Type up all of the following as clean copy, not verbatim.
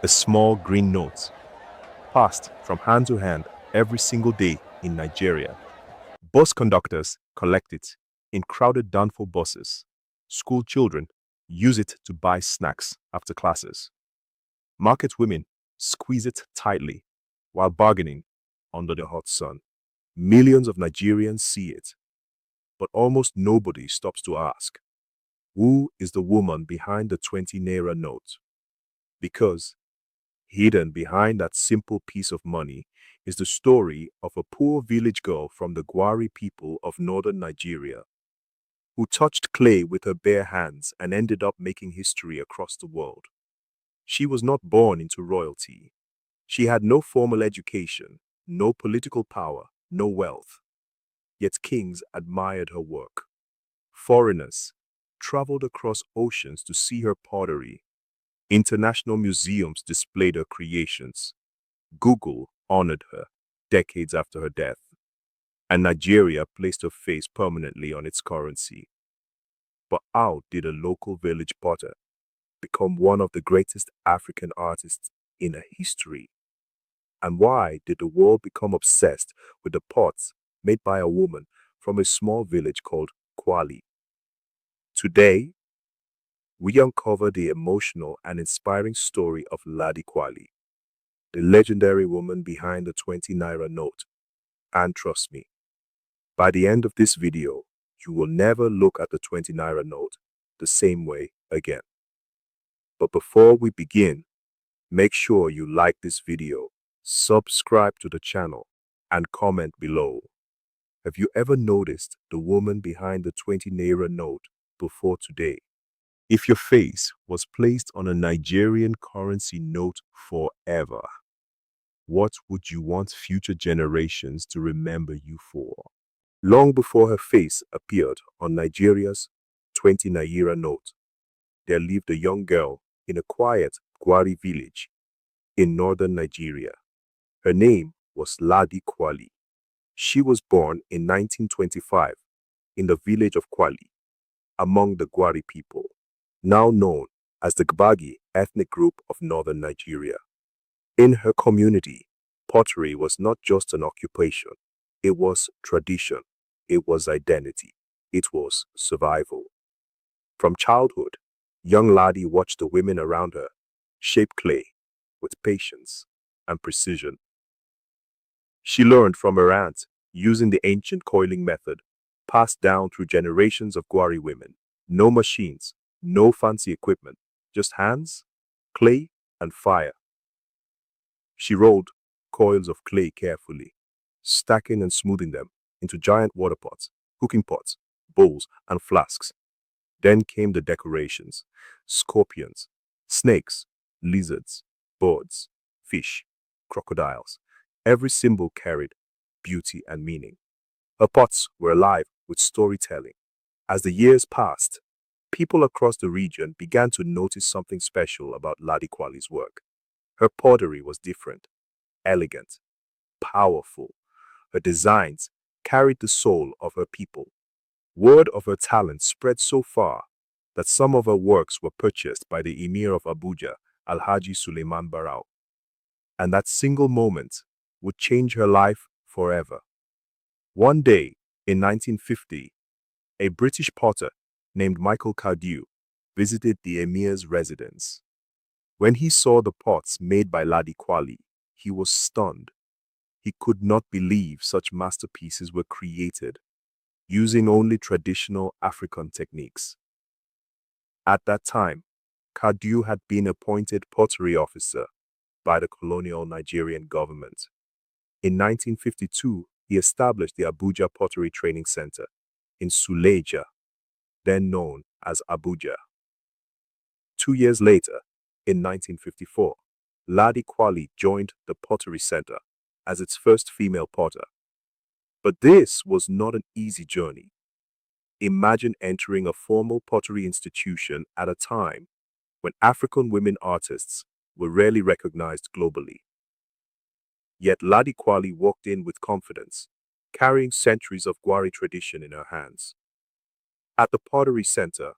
a small green note, passed from hand to hand every single day in Nigeria. Bus conductors collect it in crowded downfall buses. School children use it to buy snacks after classes. Market women squeeze it tightly while bargaining under the hot sun. Millions of Nigerians see it, but almost nobody stops to ask, who is the woman behind the 20 naira note? Because hidden behind that simple piece of money is the story of a poor village girl from the Gwari people of northern Nigeria who touched clay with her bare hands and ended up making history across the world. She was not born into royalty. She had no formal education, no political power, no wealth. Yet kings admired her work. Foreigners traveled across oceans to see her pottery. International museums displayed her creations. Google honored her decades after her death. And Nigeria placed her face permanently on its currency. But how did a local village potter become one of the greatest African artists in her history? And why did the world become obsessed with the pots made by a woman from a small village called Kwali? Today, we uncover the emotional and inspiring story of Ladi Kwali, the legendary woman behind the 20 naira note. And trust me, by the end of this video, you will never look at the 20 naira note the same way again. But before we begin, make sure you like this video, subscribe to the channel, and comment below. Have you ever noticed the woman behind the 20 naira note before today? If your face was placed on a Nigerian currency note forever, what would you want future generations to remember you for? Long before her face appeared on Nigeria's 20 naira note, there lived a young girl in a quiet Gwari village in northern Nigeria. Her name was Ladi Kwali. She was born in 1925 in the village of Kwali, among the Gwari people, now known as the Gbagi ethnic group of northern Nigeria. In her community, pottery was not just an occupation, it was tradition, it was identity, it was survival. From childhood, young Ladi watched the women around her shape clay with patience and precision. She learned from her aunt using the ancient coiling method passed down through generations of Gwari women. No machines, no fancy equipment, just hands, clay, and fire. She rolled coils of clay carefully, stacking and smoothing them into giant water pots, cooking pots, bowls, and flasks. Then came the decorations: scorpions, snakes, lizards, birds, fish, crocodiles. Every symbol carried beauty and meaning. Her pots were alive with storytelling. As the years passed, people across the region began to notice something special about Ladi Kwali's work. Her pottery was different, elegant, powerful. Her designs carried the soul of her people. Word of her talent spread so far that some of her works were purchased by the Emir of Abuja, Alhaji Suleiman Barau. And that single moment would change her life forever. One day, in 1950, a British potter named Michael Cardew visited the Emir's residence. When he saw the pots made by Ladi Kwali, he was stunned. He could not believe such masterpieces were created using only traditional African techniques. At that time, Cardew had been appointed pottery officer by the colonial Nigerian government. In 1952, he established the Abuja Pottery Training Centre in Suleja, then known as Abuja. 2 years later, in 1954, Ladi Kwali joined the Pottery Centre as its first female potter. But this was not an easy journey. Imagine entering a formal pottery institution at a time when African women artists were rarely recognized globally. Yet Ladi Kwali walked in with confidence, carrying centuries of Gwari tradition in her hands. At the Pottery Centre,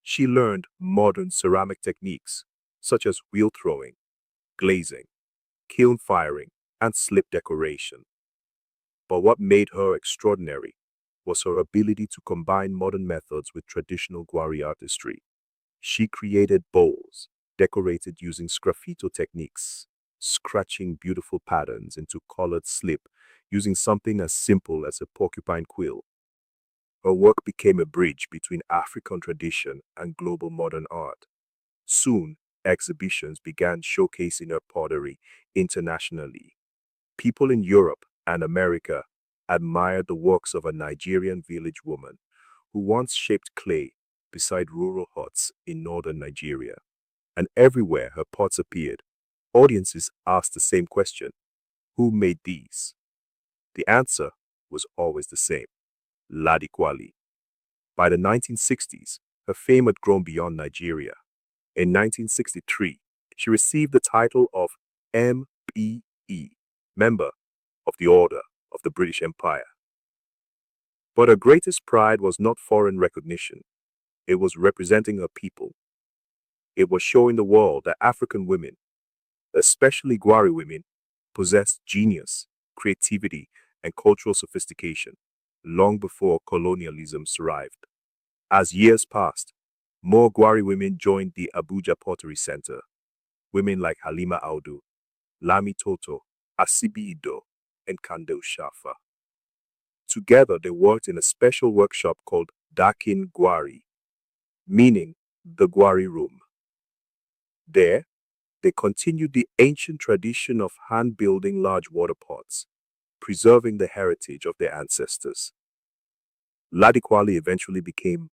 she learned modern ceramic techniques such as wheel throwing, glazing, kiln firing, and slip decoration. But what made her extraordinary was her ability to combine modern methods with traditional Gwari artistry. She created bowls decorated using sgraffito techniques, scratching beautiful patterns into colored slip using something as simple as a porcupine quill. Her work became a bridge between African tradition and global modern art. Soon, exhibitions began showcasing her pottery internationally. People in Europe and America admired the works of a Nigerian village woman who once shaped clay beside rural huts in northern Nigeria. And everywhere her pots appeared, audiences asked the same question: who made these? The answer was always the same: Ladi Kwali. By the 1960s, her fame had grown beyond Nigeria. In 1963, she received the title of M.P.E., Member of the Order of the British Empire. But her greatest pride was not foreign recognition. It was representing her people. It was showing the world that African women, especially Gwari women, possessed genius, creativity, and cultural sophistication long before colonialism arrived. As years passed, more Gwari women joined the Abuja Pottery Centre. Women like Halima Audu, Lami Toto, Asibi Ido, and Kandel Shafa. Together, they worked in a special workshop called Dakin Gwari, meaning the Gwari Room. There, they continued the ancient tradition of hand-building large water pots, preserving the heritage of their ancestors. Ladi Kwali eventually became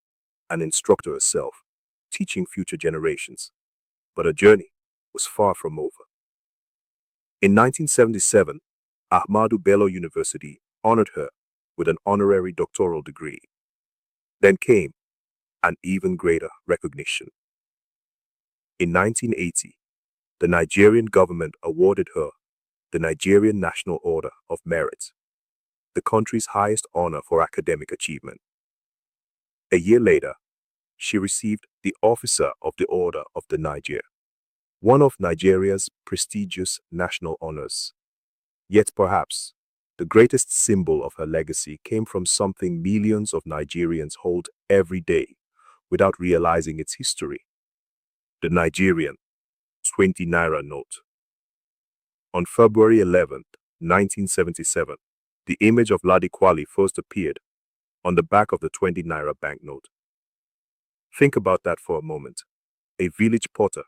an instructor herself, teaching future generations. But her journey was far from over. In 1977, Ahmadu Bello University honored her with an honorary doctoral degree. Then came an even greater recognition. In 1980, the Nigerian government awarded her the Nigerian National Order of Merit, the country's highest honor for academic achievement. A year later, she received the Officer of the Order of the Niger, one of Nigeria's prestigious national honors. Yet perhaps the greatest symbol of her legacy came from something millions of Nigerians hold every day without realizing its history: the Nigerian 20 naira note. On February 11, 1977, the image of Ladi Kwali first appeared on the back of the 20 naira banknote. Think about that for a moment. A village potter,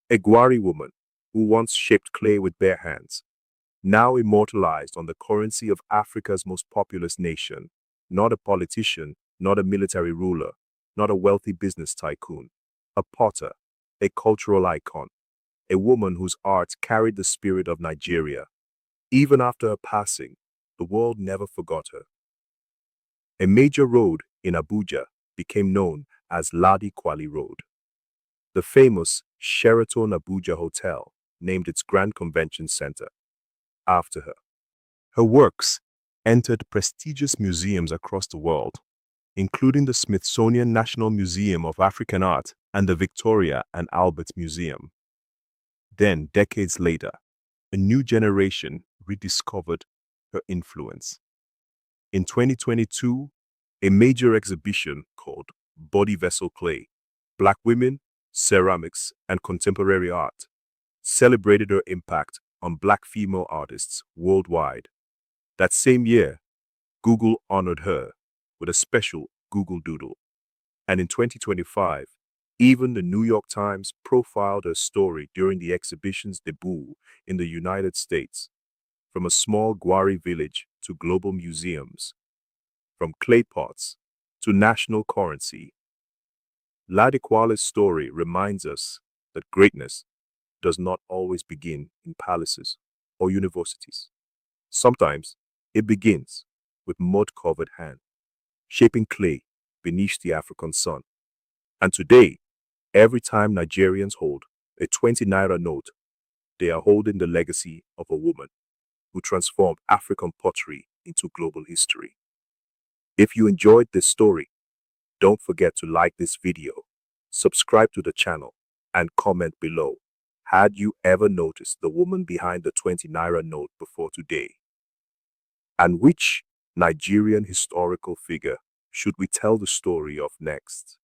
a Gwari woman who once shaped clay with bare hands, now immortalized on the currency of Africa's most populous nation. Not a politician, not a military ruler, not a wealthy business tycoon. A potter, a cultural icon, a woman whose art carried the spirit of Nigeria. Even after her passing, the world never forgot her. A major road in Abuja became known as Ladi Kwali Road. The famous Sheraton Abuja Hotel named its Grand Convention Center after her. Her works entered prestigious museums across the world, including the Smithsonian National Museum of African Art and the Victoria and Albert Museum. Then, decades later, a new generation rediscovered her influence. In 2022, a major exhibition called Body Vessel Clay, Black Women, Ceramics, and Contemporary Art celebrated her impact on Black female artists worldwide. That same year, Google honored her with a special Google Doodle. And in 2025, even the New York Times profiled her story during the exhibition's debut in the United States. From a small Gwari village to global museums, from clay pots to national currency, Ladi Kwali's story reminds us that greatness does not always begin in palaces or universities. Sometimes it begins with mud-covered hands, shaping clay beneath the African sun. And today, every time Nigerians hold a 20 naira note, they are holding the legacy of a woman who transformed African pottery into global history. If you enjoyed this story, don't forget to like this video, subscribe to the channel, and comment below. Had you ever noticed the woman behind the 20 naira note before today? And which Nigerian historical figure should we tell the story of next?